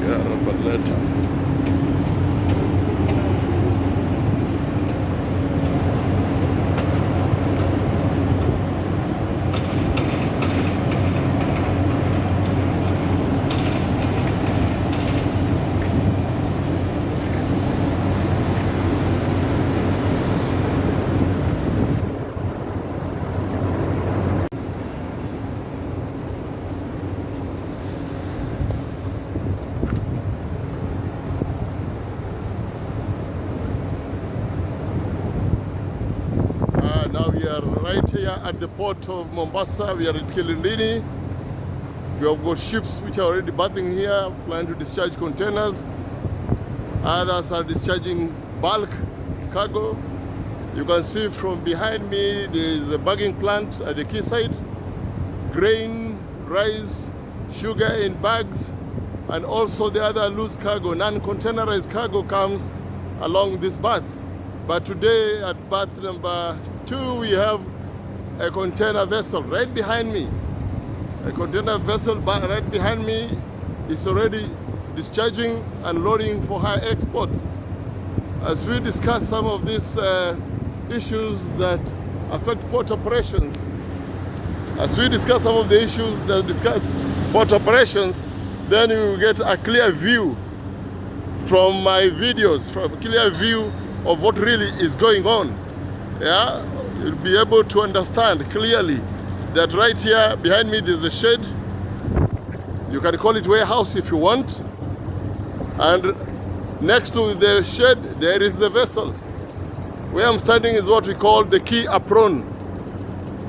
يا رب اللاتة. Now we are right here at the port of Mombasa. We are in Kilindini. We have got ships which are already berthing here, planning to discharge containers. Others are discharging bulk cargo. You can see from behind me there is a bagging plant at the quayside. Grain, rice, sugar in bags, and also the other loose cargo, non-containerized cargo comes along these berths. But today at berth number 2 we have a container vessel right behind me. A container vessel right behind me is already discharging and loading for high exports. As we discuss some of these issues that affect port operations, then you will get a clear view from my videos, from a clear view of what really is going on. Yeah, you'll be able to understand clearly that right here behind me there's a shed. You can call it warehouse if you want. And next to the shed there is the vessel. Where I'm standing is what we call the quay apron.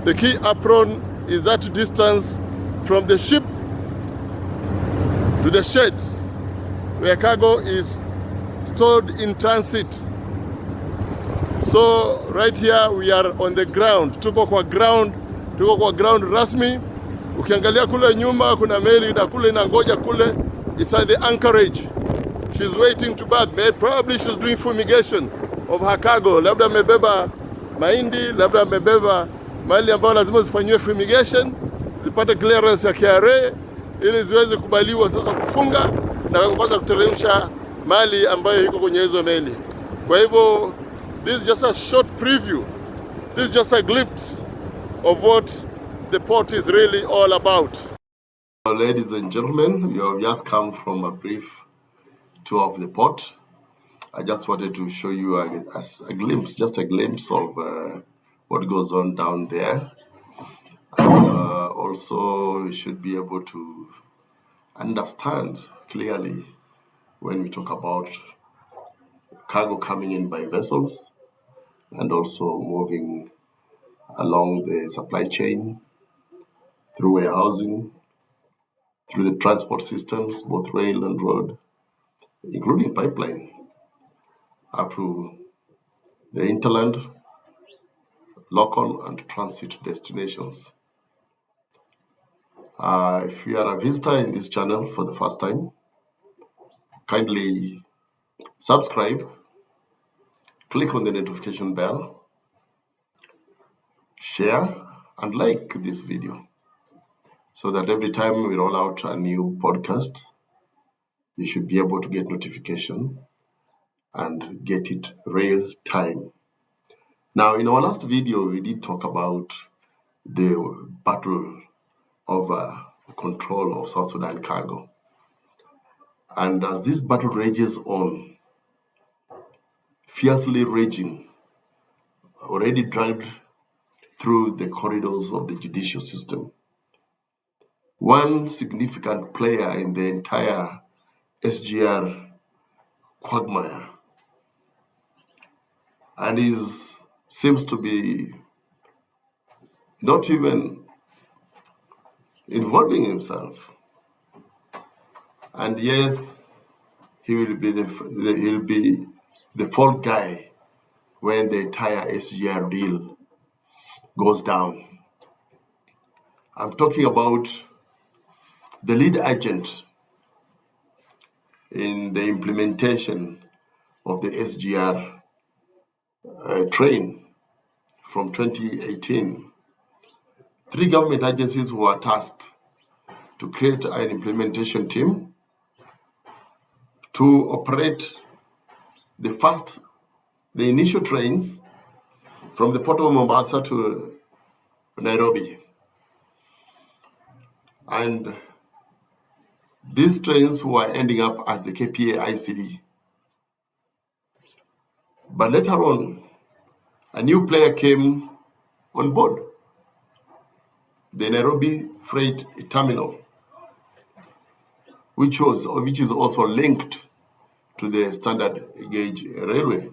The quay apron is that distance from the ship to the sheds where cargo is stored in transit. So right here we are on the ground. Tuko kwa ground rasmi. Ukiangalia kule nyuma kuna meli na kule inangoja kule. It's at the anchorage. She's waiting to berth. Probably she's doing fumigation of her cargo. Labda amebeba mahindi, labda amebeba mali ambayo lazima zifanyiwe fumigation, zipate clearance ya KRA ili ziweze kubaliwa sasa kufunga na kuanza kuteremsha mali ambayo iko kwenye hizo meli. Kwa hivyo this is just a short preview. This is just a glimpse of what the port is really all about. Ladies and gentlemen, we have just come from a brief tour of the port. I just wanted to show you a glimpse of what goes on down there. Also, we should be able to understand clearly when we talk about cargo coming in by vessels and also moving along the supply chain through warehousing, through the transport systems, both rail and road, including pipeline, up to the hinterland, local and transit destinations. If you are a visitor in this channel for the first time, kindly subscribe, click on the notification bell, share and like this video so that every time we roll out a new podcast, you should be able to get notification and get it real time. Now, in our last video, we did talk about the battle over control of South Sudan cargo. And as this battle rages on, fiercely raging, already dragged through the corridors of the judicial system, one significant player in the entire SGR quagmire, and seems to be not even involving himself. And yes, he will be the fall guy when the entire SGR deal goes down. I'm talking about the lead agent in the implementation of the SGR train from 2018. 3 government agencies were tasked to create an implementation team to operate the initial trains from the port of Mombasa to Nairobi. And these trains were ending up at the KPA ICD. But later on, a new player came on board, the Nairobi Freight Terminal, which is also linked to the standard gauge railway.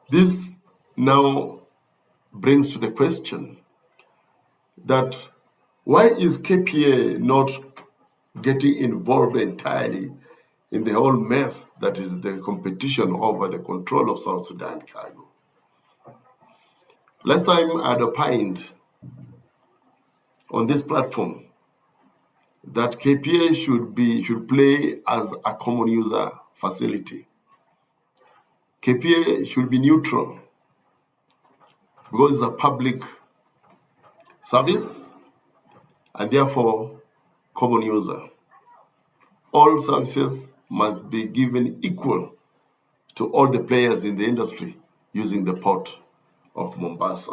This now brings to the question that why is KPA not getting involved entirely in the whole mess that is the competition over the control of South Sudan cargo? Last time I had opined on this platform that KPA should play as a common user facility. KPA should be neutral because it's a public service and therefore common user. All services must be given equal to all the players in the industry using the port of Mombasa.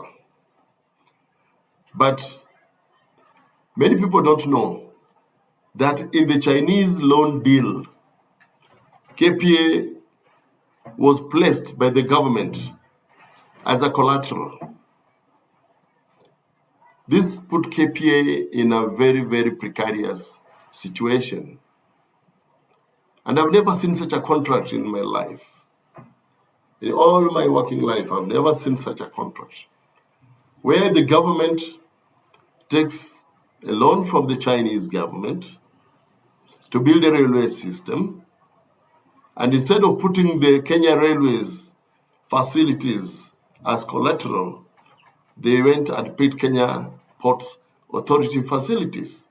But many people don't know that in the Chinese loan deal, KPA was placed by the government as a collateral. This put KPA in a very, very precarious situation. And I've never seen such a contract in my life. In all my working life, I've never seen such a contract where the government takes a loan from the Chinese government to build a railway system, and instead of putting the Kenya Railways facilities as collateral, they went and paid Kenya Ports Authority facilities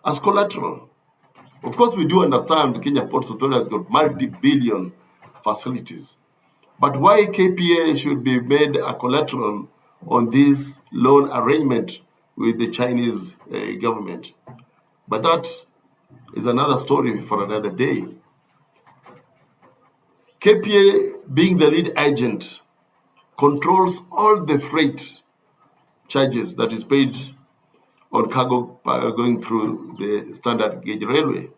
as collateral. Of course, we do understand Kenya Ports Authority has got multi-billion facilities. But why KPA should be made a collateral on this loan arrangement with the Chinese government? But that is another story for another day. KPA, being the lead agent, controls all the freight charges that is paid on cargo going through the standard gauge railway.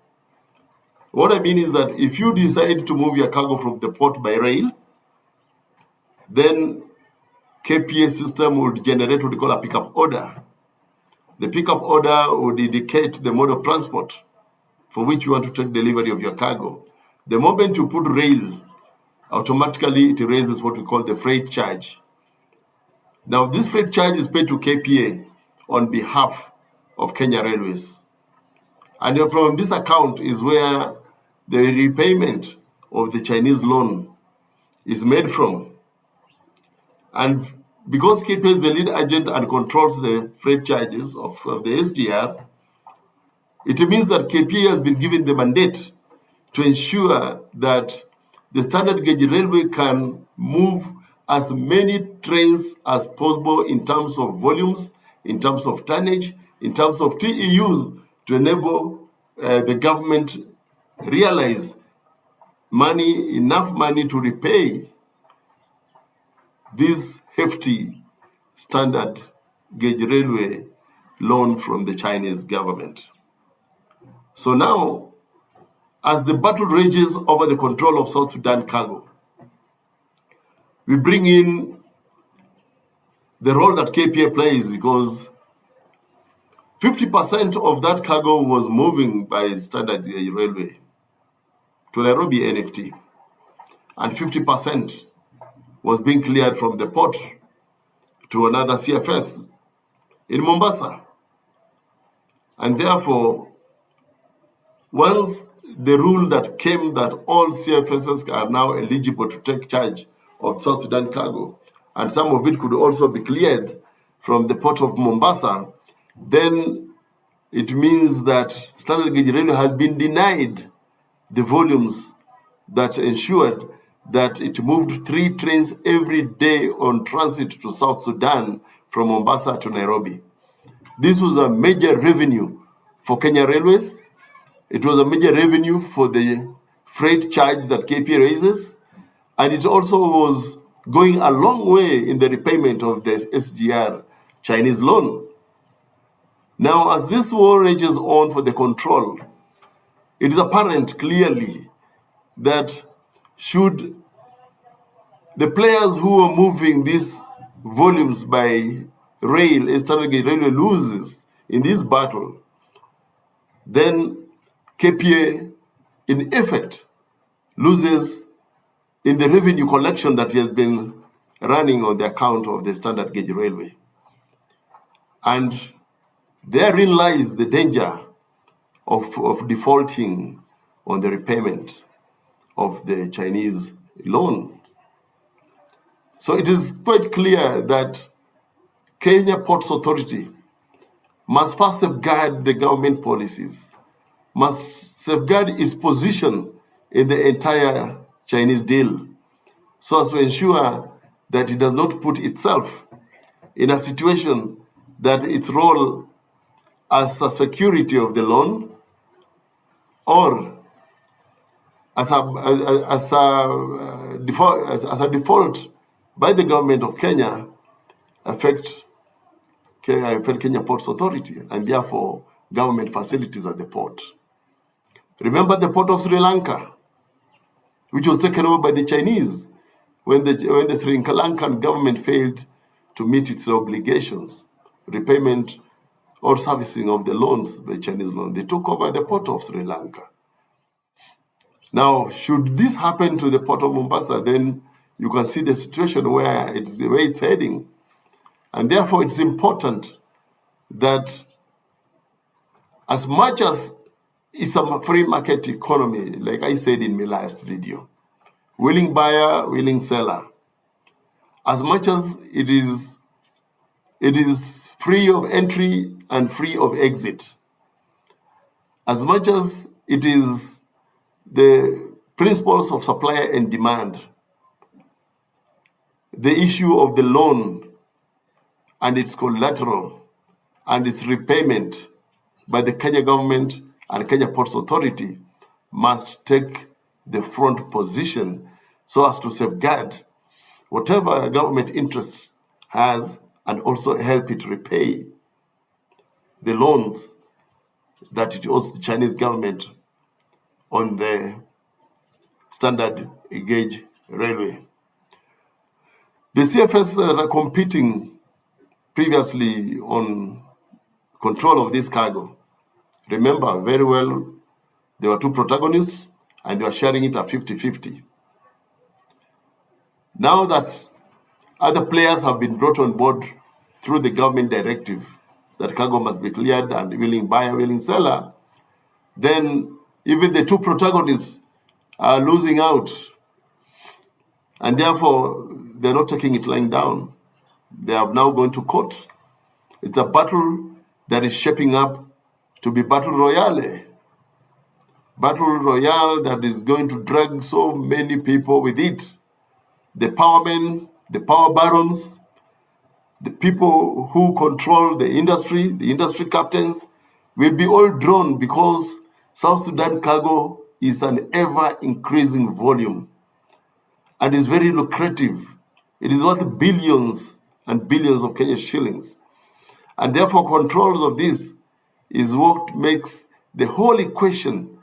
What I mean is that if you decide to move your cargo from the port by rail, then KPA system would generate what we call a pickup order. The pickup order would indicate the mode of transport for which you want to take delivery of your cargo. The moment you put rail, automatically it raises what we call the freight charge. Now, this freight charge is paid to KPA on behalf of Kenya Railways. And from this account is where the repayment of the Chinese loan is made from. And because KPA is the lead agent and controls the freight charges of the SGR, it means that KPA has been given the mandate to ensure that the standard gauge railway can move as many trains as possible in terms of volumes, in terms of tonnage, in terms of TEUs, to enable the government realize enough money to repay this hefty standard gauge railway loan from the Chinese government. So now, as the battle rages over the control of South Sudan cargo, we bring in the role that KPA plays, because 50% of that cargo was moving by standard gauge railway to Nairobi NFT, and 50% was being cleared from the port to another CFS in Mombasa. And therefore, once the rule that came that all CFSs are now eligible to take charge of South Sudan cargo, and some of it could also be cleared from the port of Mombasa, then it means that standard gauge railway has been denied the volumes that ensured that it moved 3 trains every day on transit to South Sudan from Mombasa to Nairobi. This was a major revenue for Kenya Railways, It was a major revenue for the freight charge that KPA raises, and it also was going a long way in the repayment of the SGR Chinese loan. Now, as this war rages on for the control, it is apparent clearly that should the players who are moving these volumes by rail, standard gauge railway, loses in this battle, then KPA, in effect, loses in the revenue collection that has been running on the account of the standard gauge railway. And therein lies the danger of defaulting on the repayment of the Chinese loan. So it is quite clear that Kenya Ports Authority must first safeguard the government policies, must safeguard its position in the entire Chinese deal, so as to ensure that it does not put itself in a situation that its role as a security of the loan or as a default by the government of Kenya affect Kenya Ports Authority and therefore government facilities at the port. Remember the port of Sri Lanka, which was taken over by the Chinese when the Sri Lankan government failed to meet its obligations, repayment or servicing of the loans, the Chinese loan. They took over the port of Sri Lanka. Now, should this happen to the port of Mombasa, then you can see the situation where it's the way it's heading. And therefore, it's important that as much as it's a free market economy, like I said in my last video, willing buyer, willing seller, as much as it is free of entry and free of exit, as much as it is the principles of supply and demand, the issue of the loan and its collateral and its repayment by the Kenya government and Kenya Ports Authority must take the front position so as to safeguard whatever government interest has and also help it repay the loans that it owes the Chinese government on the standard gauge railway. The CFS are competing previously on control of this cargo. Remember very well, there were two protagonists and they were sharing it at 50-50. Now that other players have been brought on board through the government directive that cargo must be cleared and willing buyer, willing seller, then even the two protagonists are losing out. And therefore, they're not taking it lying down. They have now gone to court. It's a battle that is shaping up to be battle royale. Battle royale that is going to drag so many people with it. The power men, the power barons, the people who control the industry captains will be all drawn because South Sudan cargo is an ever-increasing volume and is very lucrative. It is worth billions and billions of Kenyan shillings. And therefore, controls of this is what makes the whole equation,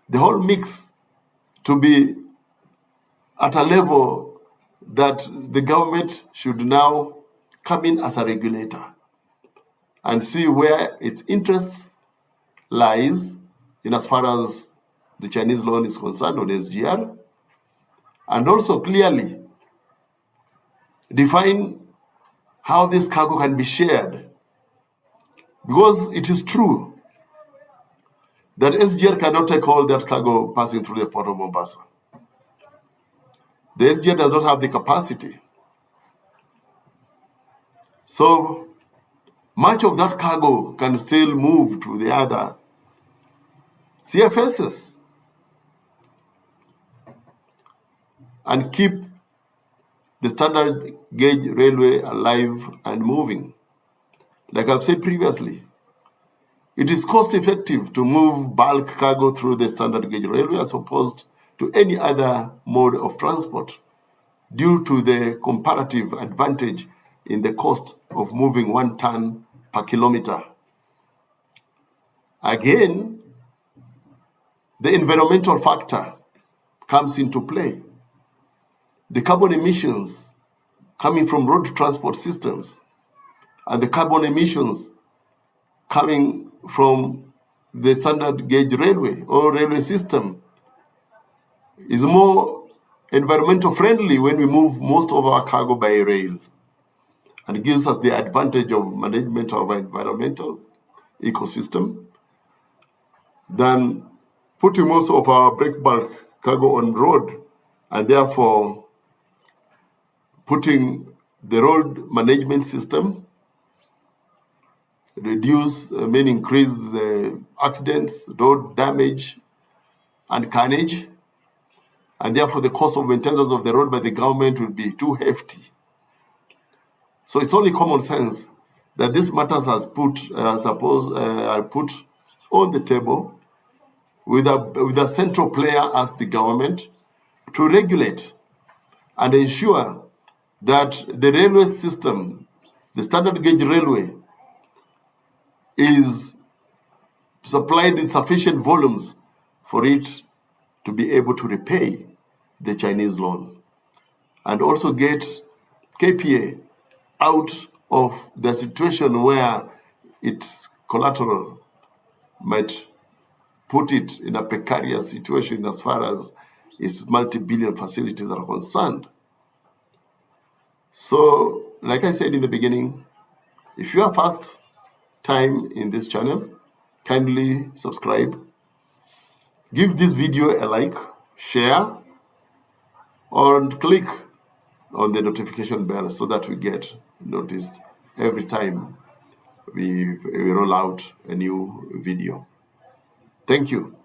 the whole mix, to be at a level that the government should now come in as a regulator and see where its interests lies in as far as the Chinese loan is concerned on SGR, and also clearly define how this cargo can be shared. Because it is true that SGR cannot take all that cargo passing through the port of Mombasa. The SGR does not have the capacity. So much of that cargo can still move to the other CFSs and keep the standard gauge railway alive and moving. Like I've said previously, It is cost effective to move bulk cargo through the standard gauge railway as opposed to any other mode of transport due to the comparative advantage in the cost of moving 1 ton per kilometer. Again, the environmental factor comes into play. The carbon emissions coming from road transport systems and the carbon emissions coming from the standard gauge railway or railway system is more environmental friendly when we move most of our cargo by rail, and it gives us the advantage of management of our environmental ecosystem than putting most of our break bulk cargo on road and therefore putting the road management system increase the accidents, road damage, and carnage, and therefore the cost of maintenance of the road by the government will be too hefty. So it's only common sense that these matters are put on the table with a central player as the government to regulate and ensure that the railway system, the standard gauge railway, is supplied in sufficient volumes for it to be able to repay the Chinese loan and also get KPA out of the situation where its collateral might put it in a precarious situation as far as its multi-billion facilities are concerned. So, like I said in the beginning, if you are first time in this channel, kindly subscribe, give this video a like, share, or click on the notification bell so that we get noticed every time we roll out a new video. Thank you.